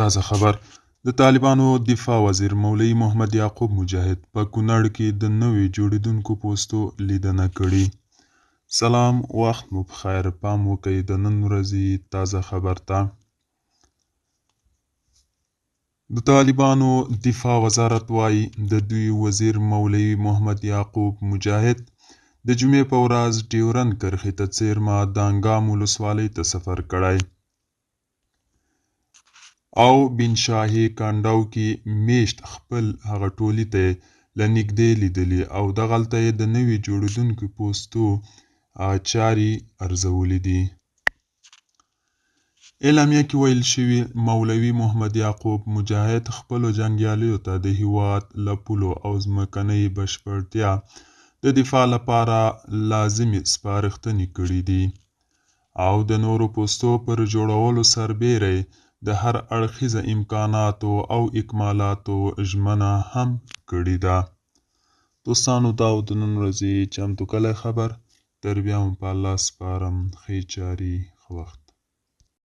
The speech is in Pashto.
تازه خبر د طالبانو دفاع وزیر مولوي محمد یعقوب مجاهد په کونړ کې د نوې جوړېدونکو پوستو لیدنه کړې. سلام، وخت مو بخیر. پام وکړئ د نن ورځې تازه خبر ته. د طالبانو دفاع وزارت وایي د دوی وزیر مولوي محمد یعقوب مجاهد د جمعې په ورځ ډیورند کرښې ته څیرمه دانګام ولسوالۍ ته سفر کړی او بن شاهي کانډاو کې میشت خپل هغه ټولي ته له نږدې لیدلي او دغلته یې د نوي جوړېدونکو پوستو چارې ارزولې دي. اعلامیه کې ویل شوي مولوي محمد یعقوب مجاهد خپلو جنګیالیو ته د هیواد له پولو او ځمکنۍ بشپړتیا د دفاع لپاره لازمي سپارښتنې کړي دي او د نورو پوستو پر جوړولو سربیره د هر اړخیزه امکاناتو او اکمالاتو ژمنه هم کړې ده. دوستانو، دا و د نن ورځې چمتو کلی خبر. تر بیا هم په الله سپارم. ښې چارې، ښه وخت.